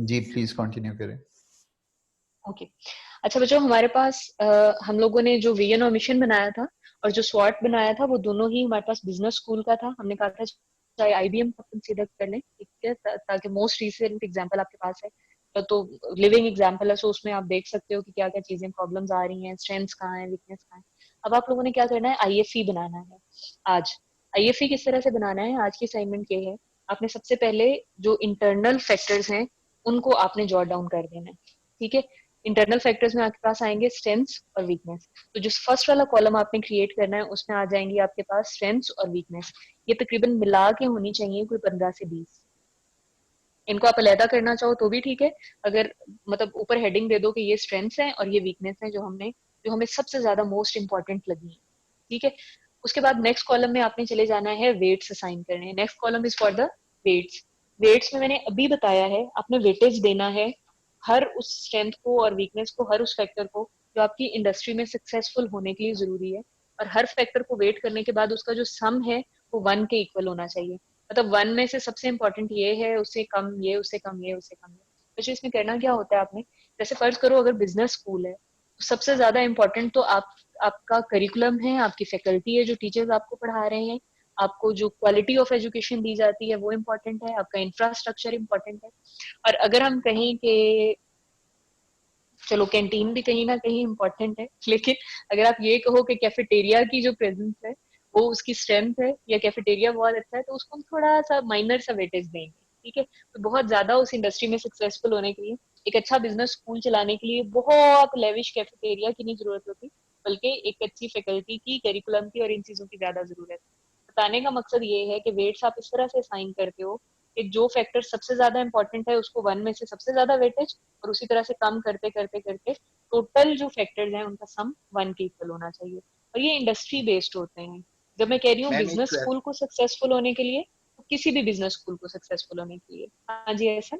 Ji please continue करें। Okay. अच्छा बच्चों, हमारे पास हम लोगों ने जो विजन और मिशन बनाया था और जो स्वॉट बनाया था, वो दोनों ही हमारे पास बिजनेस स्कूल का था। हमने कहा था चाहे आईबीएम का कंसीडर कर लें, ठीक है, ताकि मोस्ट रिसेंट एग्जांपल आपके पास है तो लिविंग एग्जांपल है, सो उसमें आप देख सकते हो कि क्या क्या चीजें प्रॉब्लम्स आ रही हैं, स्ट्रेंथ्स कहाँ है, वीकनेस कहाँ है। अब आप लोगों ने क्या करना है, आईएफई बनाना है आज। आईएफई किस तरह से बनाना है, आज की असाइनमेंट ये है, आपने सबसे पहले जो इंटरनल फैक्टर्स हैं उनको आपने जॉट डाउन कर देना है। ठीक है, इंटरनल फैक्टर्स में आपके पास आएंगे स्ट्रेंथ्स और वीकनेस। तो जो फर्स्ट वाला कॉलम आपने क्रिएट करना है उसमें आ जाएंगी आपके पास स्ट्रेंथ्स और वीकनेस। ये तकरीबन मिला के होनी चाहिए कोई 15 से 20। इनको आप अलहदा करना चाहो तो भी ठीक है, अगर मतलब ऊपर हेडिंग दे दो कि ये स्ट्रेंथ्स हैं और ये वीकनेस हैं जो हमें सबसे ज्यादा मोस्ट इंपॉर्टेंट लगी है। ठीक है, उसके बाद नेक्स्ट कॉलम में आपने चले जाना है वेट्स असाइन करने। Next column is for the weights. Weights में मैंने अभी बताया है, आपने वेटेज देना है हर उस स्ट्रेंथ को और वीकनेस को, हर उस फैक्टर को जो आपकी इंडस्ट्री में सक्सेसफुल होने के लिए जरूरी है। और हर फैक्टर को वेट करने के बाद उसका जो सम है वो 1 के इक्वल होना चाहिए। मतलब 1 में से सबसे इंपॉर्टेंट ये है, उससे कम ये, उससे कम ये, उससे कम ये। तो इसमें करना क्या होता है आपने, जैसे फर्ज करो अगर बिजनेस स्कूल है तो सबसे ज्यादा इंपॉर्टेंट तो आपका करिकुलम है, आपकी फैकल्टी है, जो टीचर्स आपको पढ़ा रहे हैं, आपको जो क्वालिटी ऑफ एजुकेशन दी जाती है वो इम्पोर्टेंट है, आपका इंफ्रास्ट्रक्चर इम्पोर्टेंट है। और अगर हम कहें कि चलो कैंटीन भी कहीं ना कहीं इम्पोर्टेंट है, लेकिन अगर आप ये कहो कि कैफेटेरिया की जो प्रेजेंस है वो उसकी स्ट्रेंथ है या कैफेटेरिया बहुत अच्छा है, तो उसको हम थोड़ा सा माइनर सा वेटेज देंगे। ठीक है, तो बहुत ज्यादा उस इंडस्ट्री में सक्सेसफुल होने के लिए, एक अच्छा बिजनेस स्कूल चलाने के लिए बहुत लेविश कैफेटेरिया की नहीं जरूरत होती, बल्कि एक अच्छी फैकल्टी की, करिकुलम की और इन चीजों की ज्यादा जरूरत है। बताने का मकसद ये है कि वेट्स आप इस तरह से साइन करते हो कि जो फैक्टर सबसे ज्यादा इंपॉर्टेंट है उसको 1 में से सबसे ज्यादा वेटेज, और उसी तरह से कम करते करते करते टोटल जो फैक्टर्स हैं उनका सम 1 के इक्वल होना चाहिए। और ये इंडस्ट्री बेस्ड होते हैं। जब मैं कह रही हूँ मैम एक बिजनेस स्कूल को सक्सेसफुल होने के लिए, तो किसी भी बिजनेस स्कूल को सक्सेसफुल होने के लिए। हाँ जी ऐसा।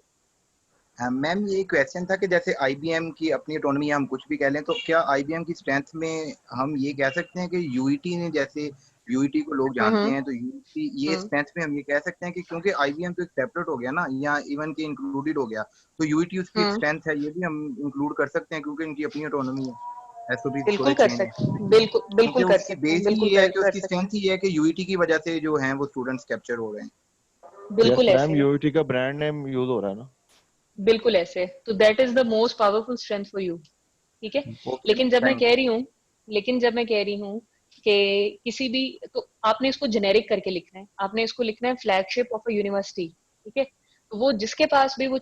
मैम ये क्वेश्चन था कि जैसे आईबीएम की अपनी ऑटोनॉमी हम कुछ भी कह लें, तो क्या आईबीएम की स्ट्रेंथ में हम ये कह सकते हैं कि यूईटी ने, जैसे यूईटी को लोग जानते हम्म हैं, तो यूईटी ये हम्म स्ट्रेंथ में हम ये कह सकते हैं कि क्योंकि आईबीएम तो एक सेपरेट हो गया ना, या इवन के इंक्लूडेड हो गया, तो यूईटी उसकी एक हम्म स्ट्रेंथ है, ये भी हम इंक्लूड कर सकते हैं क्योंकि इनकी अपनी ऑटोनॉमी है, एसओपी थोड़े बिल्कुल कर चेंज है, सकते हैं, बिल्कुल क्योंकि बिल्कुल कर उसकी सकते हैं, बेस ही बिल्कुल ये है कि कर उसकी सकते स्ट्रेंथ हैं, ही ये है कि यूईटी की वजह से जो है वो स्टूडेंट्स कैप्चर हो रहे हैं। यस बिल्कुल मैम, ऐसे है, यूईटी का ब्रांड नेम यूज हो रहा है ना। बिल्कुल ऐसे। तो that is the most powerful strength for you. ठीक है, ओके लेकिन जब मैं थैंक कह यू। रही हूँ लेकिन जब मैं कह रही हूँ कि किसी भी, तो आपने इसको जेनेरिक करके लिखना है, आपने इसको लिखना है फ्लैगशिप ऑफ अ यूनिवर्सिटी। ठीक है, तो वो जिसके पास भी वो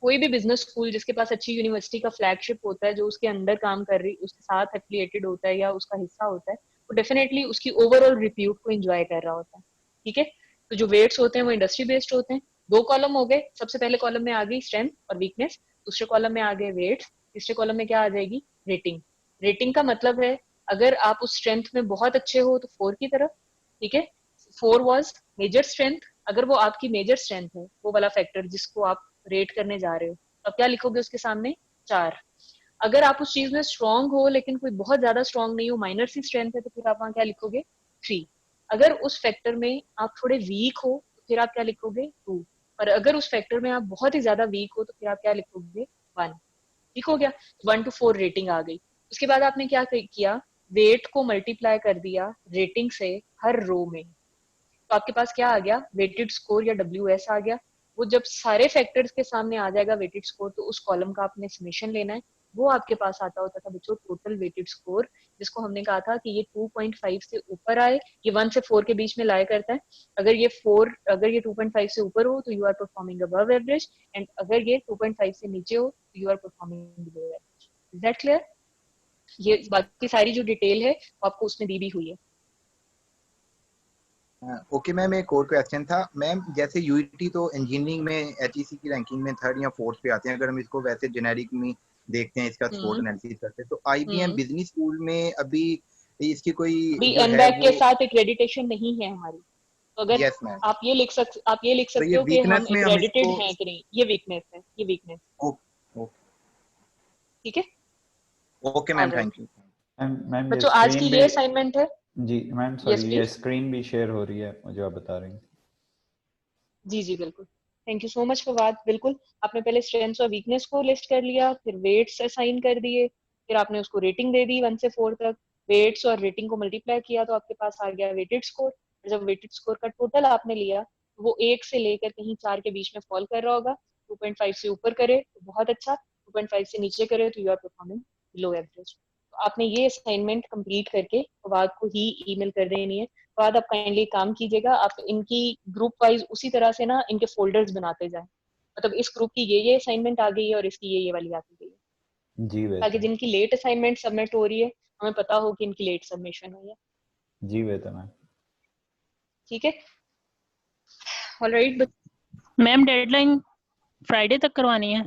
कोई भी बिजनेस स्कूल जिसके पास अच्छी यूनिवर्सिटी का फ्लैगशिप होता है, जो उसके अंडर काम कर रही, उसके साथ एफिलिएटेड होता है या उसका हिस्सा होता है, वो डेफिनेटली उसकी ओवरऑल रिप्यूट को एंजॉय कर रहा होता है। ठीक है, तो जो वेट्स होते हैं वो इंडस्ट्री बेस्ड होते हैं। 2 कॉलम हो गए, सबसे पहले कॉलम में आ गई स्ट्रेंथ और वीकनेस, दूसरे कॉलम में आ गए वेट्स, तीसरे कॉलम में क्या आ जाएगी, रेटिंग। रेटिंग का मतलब है अगर आप उस स्ट्रेंथ में बहुत अच्छे हो तो 4 की तरफ। ठीक है, 4 वॉज मेजर स्ट्रेंथ। अगर वो आपकी मेजर स्ट्रेंथ है, वो वाला फैक्टर जिसको आप रेट करने जा रहे हो, तो आप क्या लिखोगे उसके सामने, 4। अगर आप उस चीज में स्ट्रांग हो लेकिन कोई बहुत ज्यादा स्ट्रांग नहीं हो, माइनर सी स्ट्रेंथ है, तो फिर आप वहां क्या लिखोगे, 3। अगर उस फैक्टर में आप थोड़े वीक हो तो फिर आप क्या लिखोगे, 2। और अगर उस फैक्टर में आप बहुत ही ज्यादा वीक हो तो फिर आप क्या लिखोगे, 1। ठीक हो गया, 1 to 4 रेटिंग आ गई। उसके बाद आपने क्या किया, वेट को मल्टीप्लाई कर दिया रेटिंग से हर रो में, तो आपके पास क्या आ गया, वेटेड स्कोर या WS आ गया। वो जब सारे फैक्टर्स के सामने आ जाएगा वेटेड स्कोर, तो उस कॉलम का आपने समेशन लेना है। वो आपके पास आता होता था बच्चों टोटल वेटेड स्कोर, जिसको हमने कहा था कि ये 2.5 से ऊपर आए, ये 1 से 4 के बीच में लाया करता है। अगर ये 2.5 से ऊपर हो तो you are performing above average, एंड अगर ये 2.5 से नीचे हो तो you are performing below average. Is that clear? ये बाकी सारी जो डिटेल है वो आपको उसमें दी भी हुई है। ओके मैम, एक और क्वेश्चन था मैम, जैसे यूईटी तो इंजीनियरिंग में एचईसी की रैंकिंग में 3rd या 4th पे आते हैं, अगर हम इसको वैसे जेनेरिक में देखते हैं, इसका स्पोर्ट हम्म एनालिसिस करते हैं, तो आईबीएम हम्म बिजनेस स्कूल में अभी इसकी कोई अभी जो है एनबैक के वो, साथ एक्रेडिटेशन नहीं है हमारी, तो अगर यस मैम, आप ये लिख तो सकते ये हो कि हम वीकनेस में हम एक्रेडिटेड इसको, हैं कि नहीं, ये वीकनेस है, ये वीकनेस। ओके ठीक है, ओके आ मैम, जाओ थैंक यू। मैम ये बच्चों, आज की स्क्रीन भी, ये असाइनमेंट है। जी मैम यस सॉरी, ये प्लीज। स्क्रीन भी शेयर हो रही है जो आप बता रही हैं। जी जी बिल्कुल। Thank you so much Fawad. बिल्कुल, आपने पहले स्ट्रेंथ्स और वीकनेस को लिस्ट कर लिया, फिर वेट्स असाइन कर दिए, फिर आपने उसको रेटिंग दे दी 1 से 4 तक। वेट्स और रेटिंग को मल्टीप्लाई किया तो आपके पास आ गया वेटेड स्कोर। जब वेटेड स्कोर का टोटल आपने लिया तो वो 1 से लेकर कहीं 4 के बीच में फॉल कर रहा होगा। 2.5 से ऊपर करे तो बहुत अच्छा, 2.5 से नीचे करे तो you are performing below average. तो आपने ये असाइनमेंट कंप्लीट करके फवाद को ही ईमेल कर देनी है। बाद आप काइंडली काम कीजिएगा, आप इनकी ग्रुप वाइज उसी तरह से ना इनके फोल्डर्स बनाते जाएं। मतलब इस ग्रुप की ये असाइनमेंट आ गई है और इसकी ये वाली आती गई है, जी ताकि बेहतर। जिनकी लेट असाइनमेंट सबमिट हो रही है हमें पता हो कि इनकी लेट सबमिशन हुई है। जी बेहतर मैम। ठीक है, ऑलराइट। मैम डेडलाइन फ्राइडे तक करवानी है?